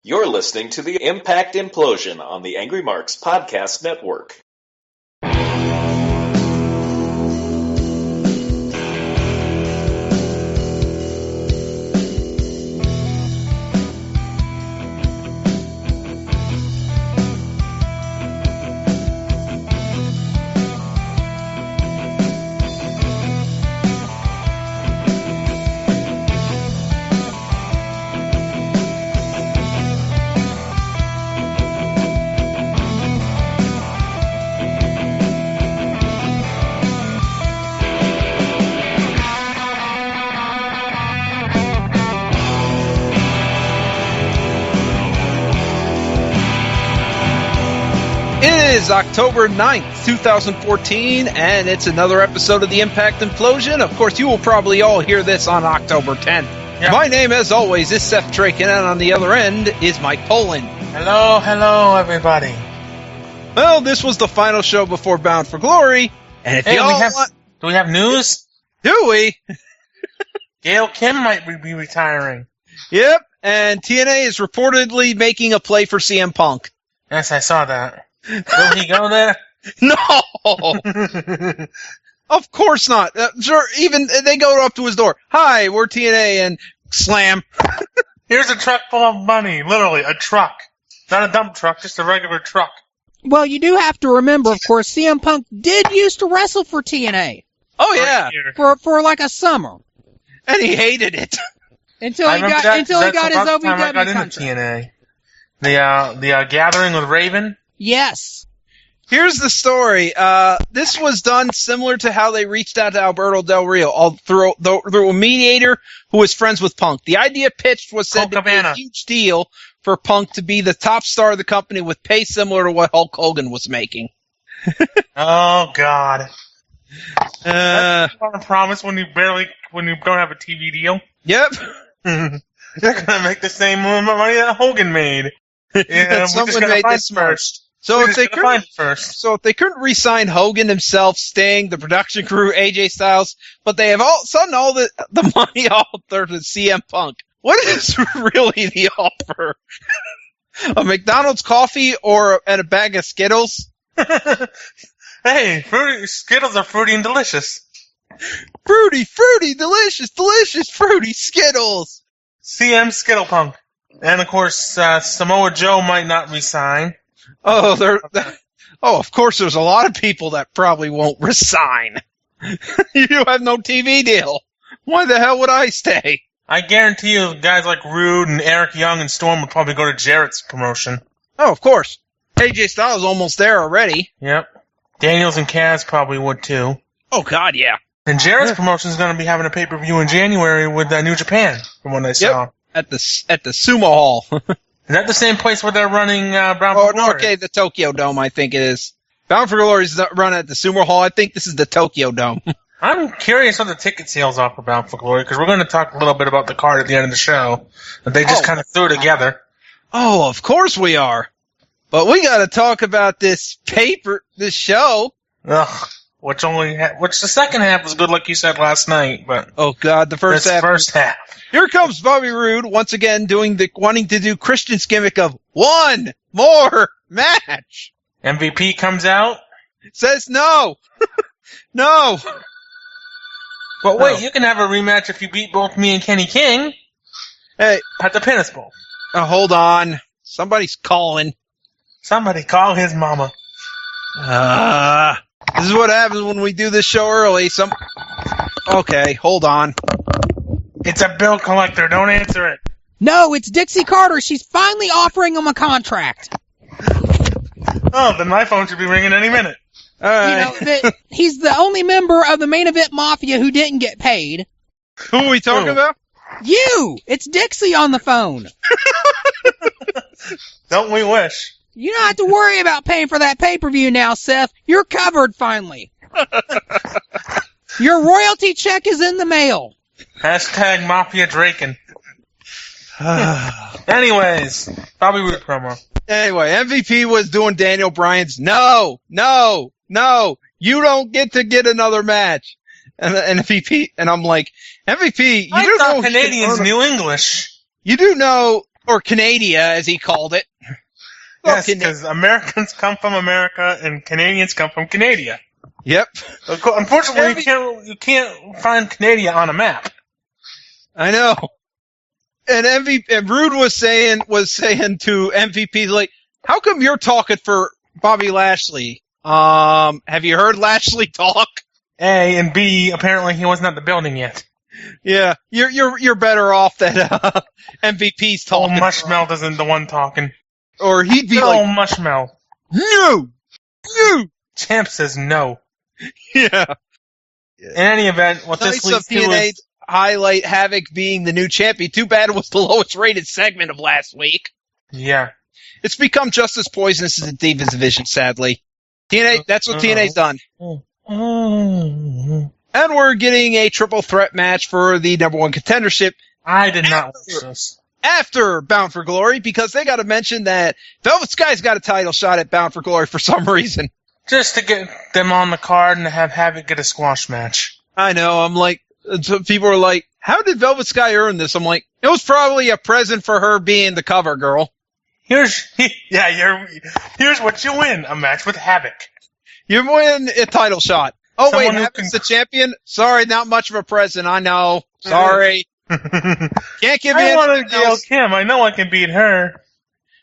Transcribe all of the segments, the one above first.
You're listening to the Impact Implosion on the Angry Marks Podcast Network. It is October 9th, 2014, and it's another episode of the Impact Implosion. Of course, you will probably all hear this on October 10th. Yep. My name, as always, is Seth Draken, and on the other end is Mike Poland. Hello, everybody. Well, this was the final show before Bound for Glory, and if you all want... Do we have news? Do we? Gail Kim might be retiring. Yep, and TNA is reportedly making a play for CM Punk. Yes, I saw that. Will he go there? No! Of course not. Sure, even they go up to his door. Hi, we're TNA, and slam. Here's a truck full of money. Literally, a truck. Not a dump truck, just a regular truck. Well, you do have to remember, of course, CM Punk did used to wrestle for TNA. Oh, yeah. For like a summer. And he hated it. Until he got his OVW I got contract. into TNA. The Gathering with Raven? Yes. Here's the story. This was done similar to how they reached out to Alberto Del Rio, through a mediator who was friends with Punk. The idea pitched was said to be a huge deal for Punk to be the top star of the company with pay similar to what Hulk Hogan was making. Oh, God. That's a promise when you don't have a TV deal. Yep. You're gonna make the same money that Hogan made. Yeah, someone made this first. So if they couldn't re-sign Hogan himself, Sting, the production crew, AJ Styles, but they have all the money all there to CM Punk. What is really the offer? A McDonald's coffee and a bag of Skittles? Hey, Skittles are fruity and delicious. Fruity, delicious, fruity Skittles. CM Skittle Punk. And of course, Samoa Joe might not resign. Oh, of course there's a lot of people that probably won't resign. You have no TV deal. Why the hell would I stay? I guarantee you guys like Rude and Eric Young and Storm would probably go to Jarrett's promotion. Oh, of course. AJ Styles is almost there already. Yep. Daniels and Kaz probably would too. Oh, God, yeah. And Jarrett's promotion is going to be having a pay-per-view in January with New Japan, from what I saw. Yep. At the Sumo Hall. Is that the same place where they're running Bound for Glory? No, okay, the Tokyo Dome, I think it is. Bound for Glory is run at the Sumo Hall. I think this is the Tokyo Dome. I'm curious what the ticket sales are for Bound for Glory, because we're going to talk a little bit about the card at the end of the show that they just kind of threw together. Oh, of course we are. But we got to talk about this show. Ugh. Which the second half was good, like you said last night, but oh God, the first half. Here comes Bobby Roode once again wanting to do Christian's gimmick of one more match. MVP comes out, says no, no. But wait, you can have a rematch if you beat both me and Kenny King. Hey, at the Pinnace Bowl. Hold on, somebody's calling. Somebody call his mama. This is what happens when we do this show early. Okay, hold on. It's a bill collector. Don't answer it. No, it's Dixie Carter. She's finally offering him a contract. Oh, then my phone should be ringing any minute. All right. He's the only member of the Main Event Mafia who didn't get paid. Who are we talking about? You! It's Dixie on the phone. Don't we wish? You don't have to worry about paying for that pay-per-view now, Seth. You're covered finally. Your royalty check is in the mail. Hashtag Mafia Draken. Anyways, Bobby Roode promo. Anyway, MVP was doing Daniel Bryan's no, you don't get to get another match. And MVP, and I'm like, MVP, you I thought Canadians knew English. You do know Or Canada, as he called it. Yes, because Americans come from America and Canadians come from Canada. Yep. Unfortunately, you can't find Canada on a map. I know. And Rude was saying to MVP, like, how come you're talking for Bobby Lashley? Have you heard Lashley talk? A, and B, apparently he wasn't at the building yet. Yeah, you're better off that MVP's talking. Oh, Mushmouth isn't the one talking. Or he'd be like, Mushmouth. No! Champ says no. Yeah. In any event, what this leads to is... highlight Havoc being the new champion. Too bad it was the lowest rated segment of last week. Yeah. It's become just as poisonous as the Divas division, sadly. TNA, that's what TNA's done. And we're getting a triple threat match for the number one contendership. I did not watch this. After Bound for Glory, because they got to mention that Velvet Sky's got a title shot at Bound for Glory for some reason. Just to get them on the card and have Havoc get a squash match. I know, I'm like, so people are like, how did Velvet Sky earn this? I'm like, it was probably a present for her being the cover girl. Here's what you win, a match with Havoc. You win a title shot. Oh, Someone wait, Havoc's the champion? Sorry, not much of a present, I know. Sorry. Can't give I in. want to Gail Kim, I know I can beat her.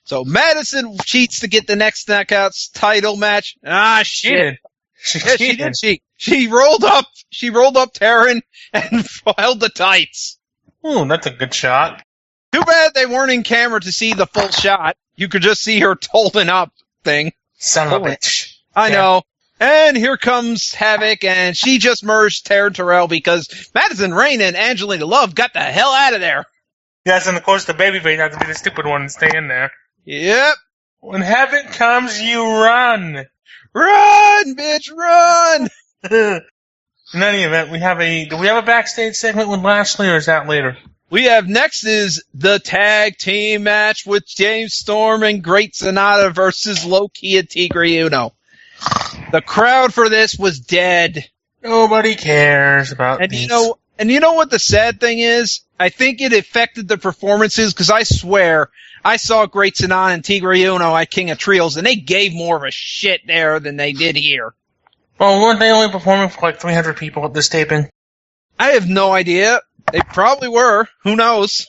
So Madison cheats to get the next Knockouts title match. Ah, shit. She did cheat. She rolled up Taryn and held the tights. Ooh, that's a good shot. Too bad they weren't in camera to see the full shot. You could just see her holding up thing. Son of a bitch. I know. And here comes Havoc, and she just merged Taryn Terrell because Madison Rayne and Angelina Love got the hell out of there. Yes, and of course the babyface has to be the stupid one and stay in there. Yep. When Havoc comes, you run. Run, bitch, run! In any event, do we have a backstage segment with Lashley, or is that later? We have next is the tag team match with James Storm and Great Sonata versus Low-Key and Tigre Uno. The crowd for this was dead. Nobody cares about these. You know what the sad thing is? I think it affected the performances, because I swear, I saw Great Sonata and Tigre Uno at King of Trios, and they gave more of a shit there than they did here. Well, weren't they only performing for like 300 people at this taping? I have no idea. They probably were. Who knows?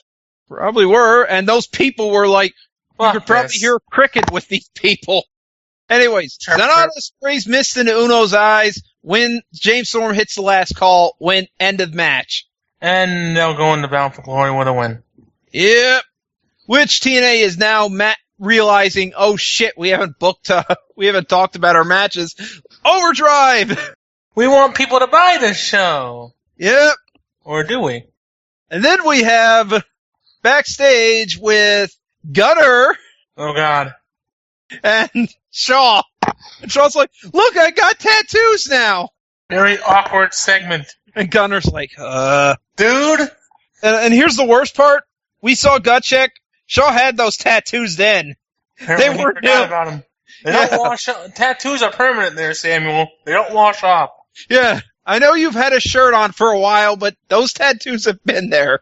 Probably were. And those people were like, you could probably hear cricket with these people. Anyways, Sonata sprays mist into Uno's eyes when James Storm hits the last call, end of match. And they'll go into Bound for Glory with a win. Yep. Which TNA is now realizing, oh shit, we haven't talked about our matches. Overdrive! We want people to buy this show. Yep. Or do we? And then we have backstage with Gunner. Oh god. And Shaw. And Shaw's like, look, I got tattoos now. Very awkward segment. And Gunner's like, dude. And here's the worst part. We saw Gut Check. Shaw had those tattoos then. Apparently they weren't new. About them. They don't wash up. Tattoos are permanent there, Samuel. They don't wash off. Yeah. I know you've had a shirt on for a while, but those tattoos have been there.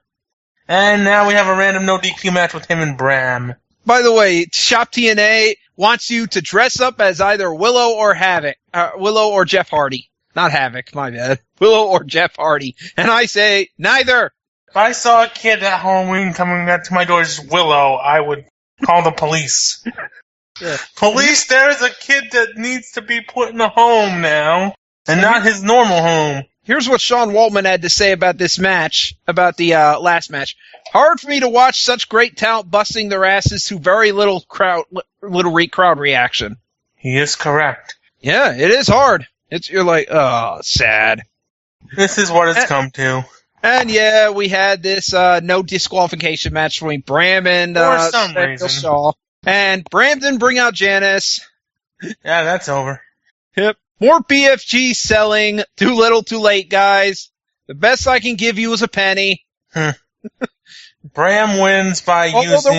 And now we have a random no DQ match with him and Bram. By the way, Shop TNA wants you to dress up as either Willow or Havoc. Willow or Jeff Hardy. Not Havoc, my bad. Willow or Jeff Hardy. And I say, neither. If I saw a kid at Halloween coming up to my door as Willow, I would call the police. Yeah. Police, there's a kid that needs to be put in a home now. And not his normal home. Here's what Sean Waltman had to say about this match, about the last match. Hard for me to watch such great talent busting their asses to very little crowd reaction. He is correct. Yeah, it is hard. You're like, oh, sad. This is what it's come to. And yeah, we had this no disqualification match between Bram and Shaw. And Bram didn't bring out Janice. Yeah, that's over. Yep. More BFG selling. Too little, too late, guys. The best I can give you is a penny. Bram wins by using...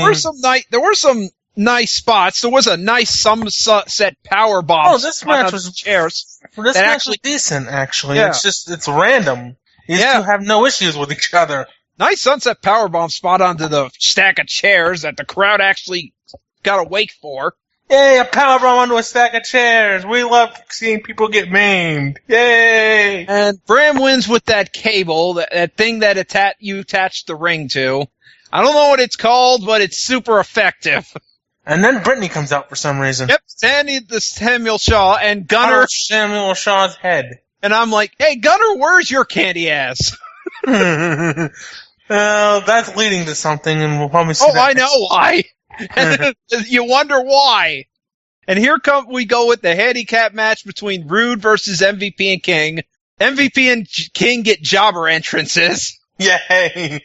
There were some nice spots. There was a nice set power bomb. Oh, this match was chairs. This match was decent, actually. Yeah. It's random. These two have no issues with each other. Nice sunset powerbomb spot onto the stack of chairs that the crowd actually got awake for. Yay, a powerbomb onto a stack of chairs. We love seeing people get maimed. Yay! And Bram wins with that cable, that thing that you attached the ring to. I don't know what it's called, but it's super effective. And then Brittany comes out for some reason. Yep, Samuel Shaw and Gunner. Samuel Shaw's head. And I'm like, hey, Gunner, where's your candy ass? That's leading to something, and we'll probably see that. I know why. And you wonder why. And here we go with the handicap match between Rude versus MVP and King. MVP and King get jobber entrances. Yay!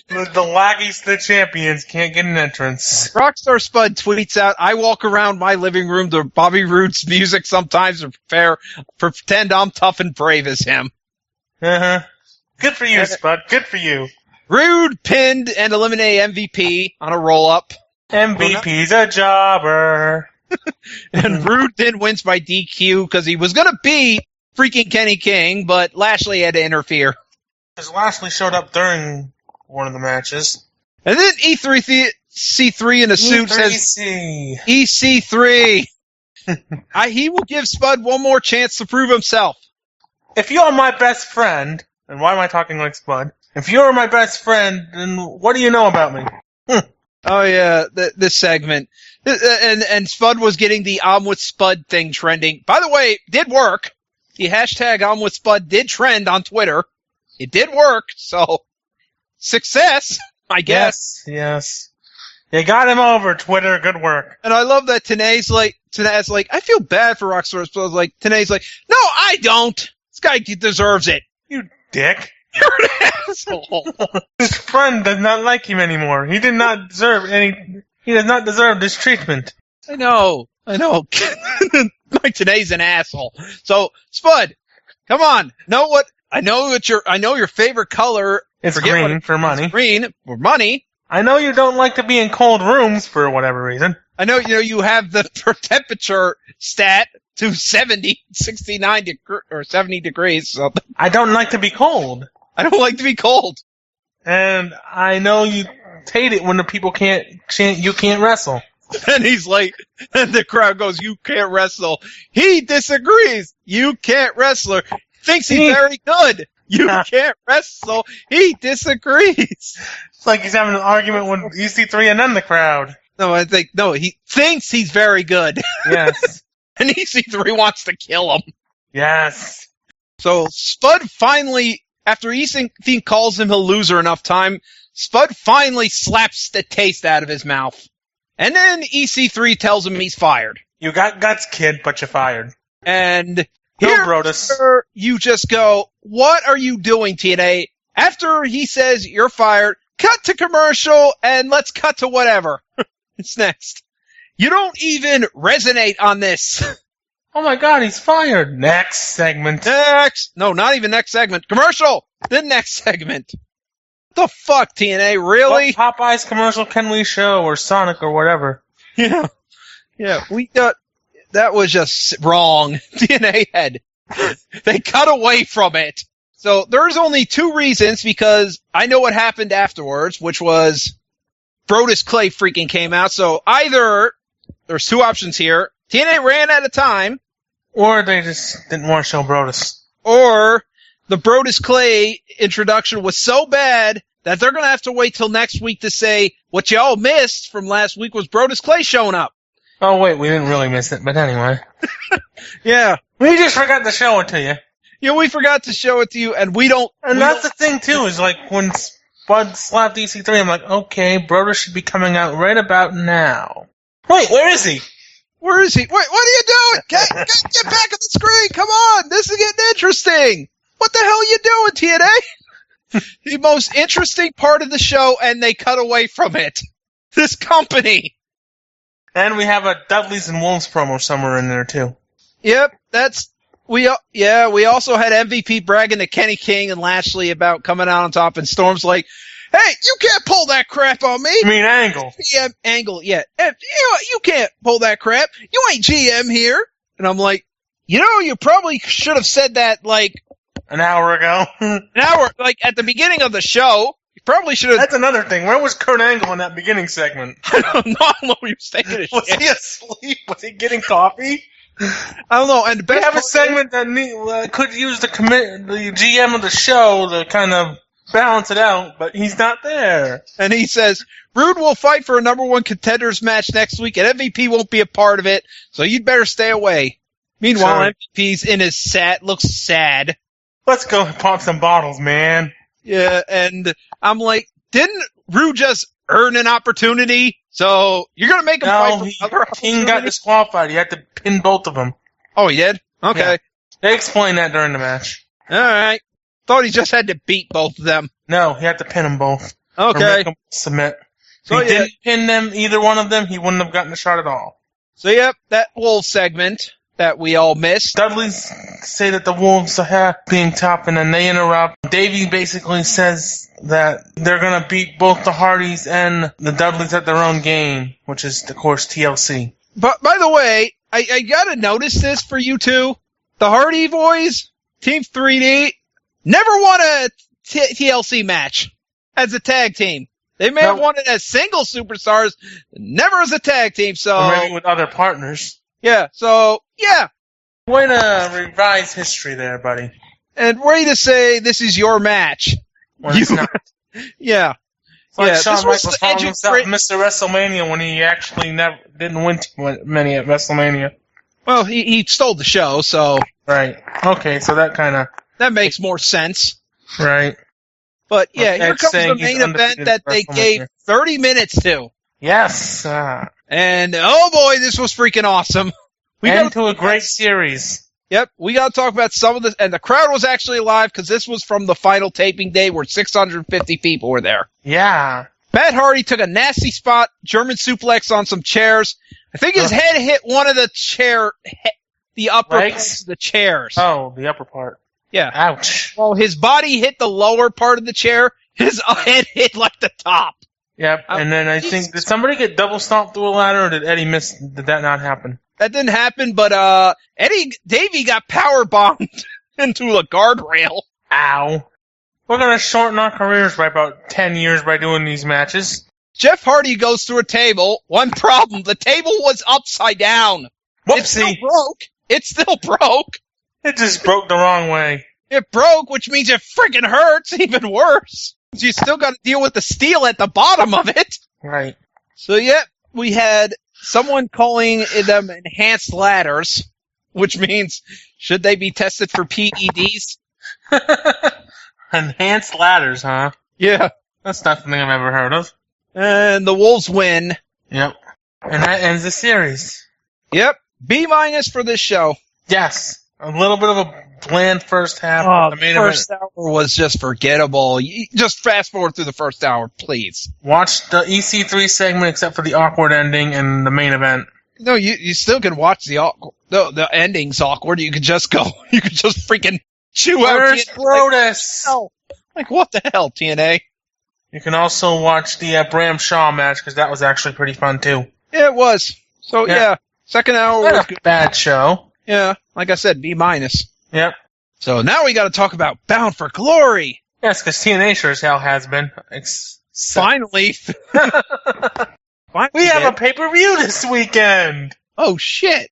The lackeys to the champions can't get an entrance. Rockstar Spud tweets out, I walk around my living room to Bobby Roode's music sometimes to pretend I'm tough and brave as him. Uh-huh. Good for you, Spud. Good for you. Rude pinned and eliminated MVP on a roll-up. MVP's a jobber. And Rude then wins by DQ because he was going to beat freaking Kenny King, but Lashley had to interfere. Because Lashley showed up during one of the matches. And then C3 in a suit says, EC3. He will give Spud one more chance to prove himself. If you're my best friend, and why am I talking like Spud? If you're my best friend, then what do you know about me? Oh yeah, this segment. And Spud was getting the I'm with Spud thing trending. By the way, did work. The hashtag I'm with Spud did trend on Twitter. It did work, so success, I guess. Yes. You got him over, Twitter. Good work. And I love that Tanae's like, I feel bad for Rockstar Spud. Like, Tanae's like, no, I don't. This guy deserves it. You dick. You're an asshole. His friend does not like him anymore. He does not deserve this treatment. I know. Mike Tanae's an asshole. So, Spud, come on. I know your favorite color. It's green for money. It's green for money. I know you don't like to be in cold rooms for whatever reason. I know you have the temperature stat to 69 or 70 degrees. So. I don't like to be cold. I don't like to be cold. And I know you hate it when the people can't chant, you can't wrestle. And he's like, and the crowd goes, you can't wrestle. He disagrees. You can't wrestle. Thinks he's very good. You can't wrestle. He disagrees. It's like he's having an argument with EC3 and then the crowd. No, he thinks he's very good. Yes. And EC3 wants to kill him. Yes. So Spud finally, after EC3 calls him a loser enough time, Spud finally slaps the taste out of his mouth. And then EC3 tells him he's fired. You got guts, kid, but you're fired. And here, Brodus, you just go, what are you doing, TNA? After he says you're fired, cut to commercial, and let's cut to whatever. It's next. You don't even resonate on this. Oh my god, he's fired. Next segment. Next. No, not even next segment. Commercial. Then next segment. The fuck, TNA? Really? What Popeye's commercial can we show, or Sonic, or whatever? Yeah. We got. That was just wrong. TNA had. They cut away from it. So there's only two reasons, because I know what happened afterwards, which was Brodus Clay freaking came out. So either there's two options here. TNA ran out of time, or they just didn't want to show Brodus, or the Brodus Clay introduction was so bad that they're going to have to wait till next week to say what y'all missed from last week was Brodus Clay showing up. Oh, wait, we didn't really miss it, but anyway. Yeah. We just forgot to show it to you. Yeah, we forgot to show it to you, and we don't... And that's the thing, too, is like when Spud slapped EC3, I'm like, okay, Brodus should be coming out right about now. Wait, where is he? Where is he? Wait, what are you doing? Get back on the screen! Come on! This is getting interesting! What the hell are you doing, TNA? The most interesting part of the show, and they cut away from it. This company. And we have a Dudleys and Wolves promo somewhere in there, too. Yep, we also had MVP bragging to Kenny King and Lashley about coming out on top, and Storm's like, hey, you can't pull that crap on me. You mean Angle? Yeah, Angle, yeah. You can't pull that crap. You ain't GM here. And I'm like, you probably should have said that, like... An hour ago. An hour, like, at the beginning of the show. probably should have. That's another thing. Where was Kurt Angle in that beginning segment? I don't know. He was taking a Was shit. he asleep? Was he getting coffee? I don't know. And the We best have a part segment that could use the GM of the show to kind of balance it out, but he's not there. and he says, Rude will fight for a number one contenders match next week, and MVP won't be a part of it, so you'd better stay away. Meanwhile, Sure. MVP's in his looks sad. Let's go pop some bottles, man. Yeah, and I'm like, didn't Rude just earn an opportunity? So you're gonna make him fight for another King got opportunity? disqualified. He had to pin both of them. Oh, he did? Okay. Yeah. They explained that during the match. All right. Thought he just had to beat both of them. No, he had to pin them both. Or Okay. make them submit. So, If he yeah. didn't pin them, either one of them, he wouldn't have gotten a shot at all. So, yep, that whole segment that we all missed. Dudley's say that the Wolves are being tough, and then they interrupt. Davey basically says that they're going to beat both the Hardys and the Dudleys at their own game, which is, of course, TLC. But, by the way, I gotta notice this for you two. The Hardy Boys, Team 3D, never won a TLC match as a tag team. They may have won it as single superstars, never as a tag team, so... Or maybe with other partners. Yeah, so, yeah. Way to revise history there, buddy. And way to say this is your match. When it's not. Yeah. It's like Yeah, Shawn this was Michaels the calling edge of himself great- Mr. WrestleMania when he actually didn't win too many at WrestleMania. Well, he stole the show, so Right. Okay, so that kind of... that makes more sense. Right. But, yeah, Edge here comes saying the he's main event undefeated that at they WrestleMania. gave 30 minutes to. Yes. And, oh boy, this was freaking awesome. To a great series. Yep, we got to talk about some of this, and the crowd was actually alive because this was from the final taping day where 650 people were there. Yeah. Matt Hardy took a nasty spot, German suplex on some chairs. I think his head hit one of the the upper Legs? parts of the chairs. Oh, the upper part. Yeah. Ouch. Well, his body hit the lower part of the chair. His head hit like the top. Yep. And then I think, did somebody get double stomped through a ladder, or did Eddie miss? Did that not happen? That didn't happen, but Davey got power bombed into a guardrail. Ow. We're gonna shorten our careers by about 10 years by doing these matches. Jeff Hardy goes through a table. One problem, the table was upside down. It still Whoopsie. broke. It still broke. It just broke the wrong way. It broke, which means it freaking hurts even worse. You still got to deal with the steel at the bottom of it. Right. So, yep, we had someone calling them enhanced ladders, which means should they be tested for PEDs? Enhanced ladders, huh? Yeah. That's not something I've ever heard of. And the Wolves win. Yep. And that ends the series. Yep. B- for this show. Yes. A little bit of a bland first half. Oh, but the main first event. hour was just forgettable. Just fast forward through the first hour, please. Watch the EC3 segment except for the awkward ending and the main event. No, you still can watch the ending's awkward. You could just go. You could just freaking chew out. Where's TNA. Brodus? Like, what the hell, TNA? You can also watch the Bram Shaw match because that was actually pretty fun too. Yeah, it was. So, yeah. Second hour was Not a good. bad show. Yeah, like I said, B-. Yep. So now we got to talk about Bound for Glory. Yes, because TNA sure as hell has been. Finally. We have a pay-per-view this weekend. Oh, shit.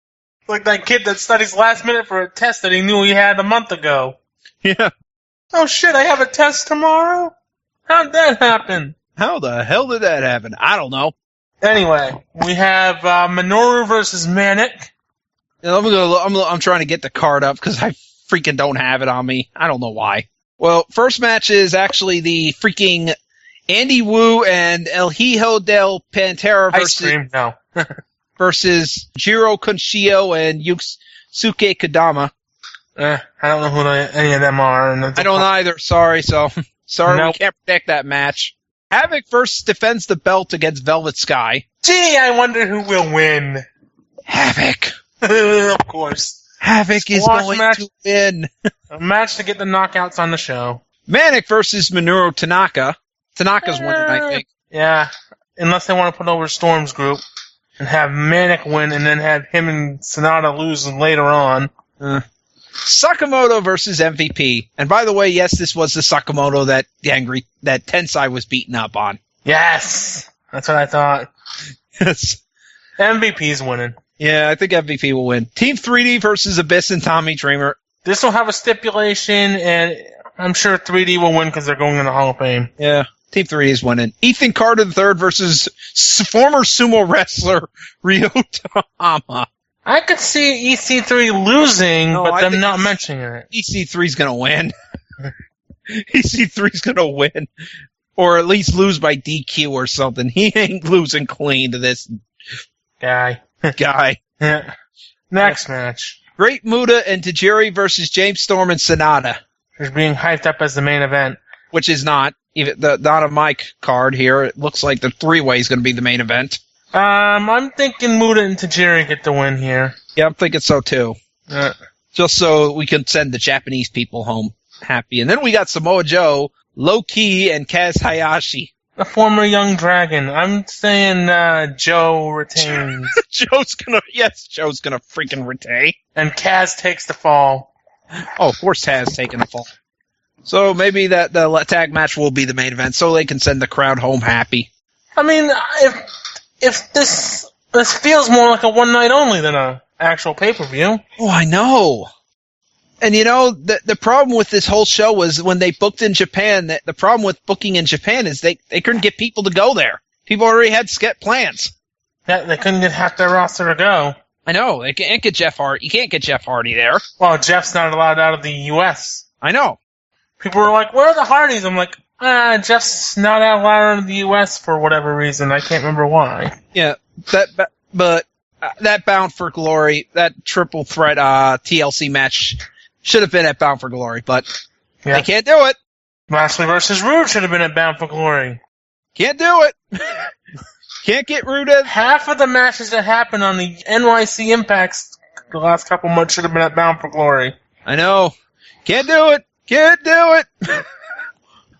Like that kid that studies last minute for a test that he knew he had a month ago. Yeah. Oh shit, I have a test tomorrow? How'd that happen? How the hell did that happen? I don't know. Anyway, we have Minoru versus Manic. I'm trying to get the card up because I freaking don't have it on me. I don't know why. Well, first match is actually the freaking Andy Wu and El Hijo del Pantera Ice cream? No. versus Jiro Conchio and Yusuke Kadama. I don't know who any of them are. And I don't either. Sorry, Nope. we can't predict that match. Havoc first defends the belt against Velvet Sky. Gee, I wonder who will win. Havoc. Of course. Havoc is Squash going match. to win. A match to get the knockouts on the show. Manic versus Minoru Tanaka. Tanaka's winning, I think. Yeah, unless they want to put over Storm's group and have Manic win and then have him and Sonata lose later on. Sakamoto versus MVP. And by the way, yes, this was the Sakamoto that Tensai was beaten up on. Yes! That's what I thought. Yes. MVP's winning. Yeah, I think MVP will win. Team 3D versus Abyss and Tommy Dreamer. This will have a stipulation, and I'm sure 3D will win because they're going in the Hall of Fame. Yeah, Team 3D is winning. Ethan Carter III versus former sumo wrestler Ryota Hama. I could see EC3 losing, but them not mentioning it. EC3's going to win. EC3's going to win. Or at least lose by DQ or something. He ain't losing clean to this guy. Yeah. Next match. Great Muta and Tajiri versus James Storm and Sonata. It's being hyped up as the main event. Which is not. Even not on my card here. It looks like the three-way is going to be the main event. I'm thinking Muta and Tajiri get the win here. Yeah, I'm thinking so too. Just so we can send the Japanese people home happy. And then we got Samoa Joe, Low Key, and Kaz Hayashi. The former Young Dragon. I'm saying Joe retains. Joe's gonna freaking retain. And Kaz takes the fall. Oh, of course Taz taking the fall. So maybe that the tag match will be the main event, so they can send the crowd home happy. I mean, if this feels more like a one night only than a actual pay-per-view. Oh, I know. And you know, the problem with this whole show was when they booked in Japan, the problem with booking in Japan is they couldn't get people to go there. People already had set plans. Yeah, they couldn't get half their roster to go. I know. They can't get Jeff Hardy. You can't get Jeff Hardy there. Well, Jeff's not allowed out of the U.S. I know. People were like, where are the Hardys? I'm like, Jeff's not allowed out of the U.S. for whatever reason. I can't remember why. Yeah, but that Bound for Glory, that triple threat TLC match should have been at Bound for Glory, but they can't do it. Lashley versus Rude should have been at Bound for Glory. Can't do it. Can't get Rude at... Half of the matches that happened on the NYC Impacts the last couple months should have been at Bound for Glory. I know. Can't do it. Can't do it.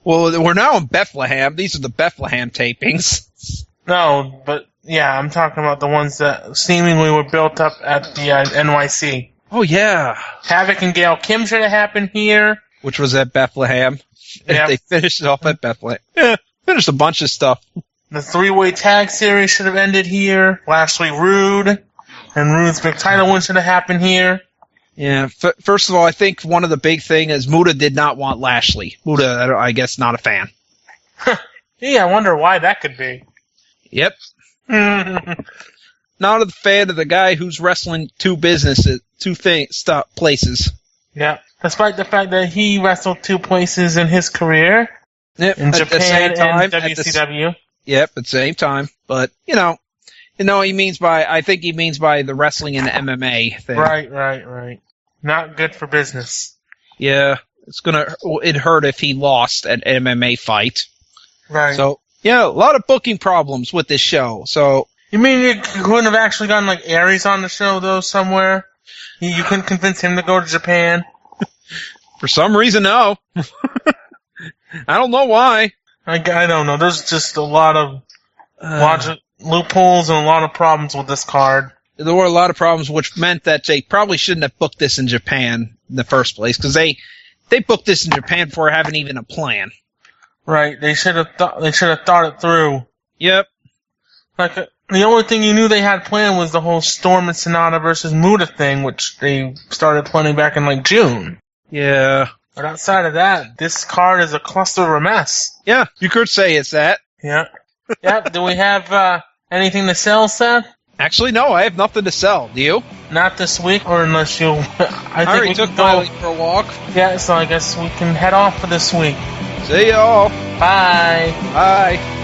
Well, we're now in Bethlehem. These are the Bethlehem tapings. No, but yeah, I'm talking about the ones that seemingly were built up at the NYC. Oh, yeah. Havoc and Gail Kim should have happened here. Which was at Bethlehem. Yep. They finished it off at Bethlehem. Yeah, finished a bunch of stuff. The three-way tag series should have ended here. Lashley Rude. And Rude's big title win should have happened here. Yeah, first of all, I think one of the big thing is Muta did not want Lashley. Muta, I guess, not a fan. Yeah, I wonder why that could be. Yep. Not a fan of the guy who's wrestling two places. Yeah, despite the fact that he wrestled two places in his career. Yep. In Japan and WCW. At the same time. But, I think he means by the wrestling and the MMA thing. Right. Not good for business. Yeah, it'd hurt if he lost an MMA fight. Right. So, yeah, a lot of booking problems with this show. So, you mean you couldn't have actually gotten like Aries on the show though somewhere? You couldn't convince him to go to Japan? For some reason, no. I don't know why. I don't know. There's just a lot of logic loopholes and a lot of problems with this card. There were a lot of problems, which meant that they probably shouldn't have booked this in Japan in the first place, because they booked this in Japan before having even a plan. Right. They should have thought it through. Yep. Like the only thing you knew they had planned was the whole Storm and Sonata versus Muta thing, which they started planning back in like June. Yeah. But outside of that, this card is a cluster of a mess. Yeah, you could say it's that. Yeah. Yeah. Do we have anything to sell, Seth? Actually, no, I have nothing to sell. Do you? Not this week, or unless you... I already think took Miley for a walk. Yeah, so I guess we can head off for this week. See y'all. Bye. Bye.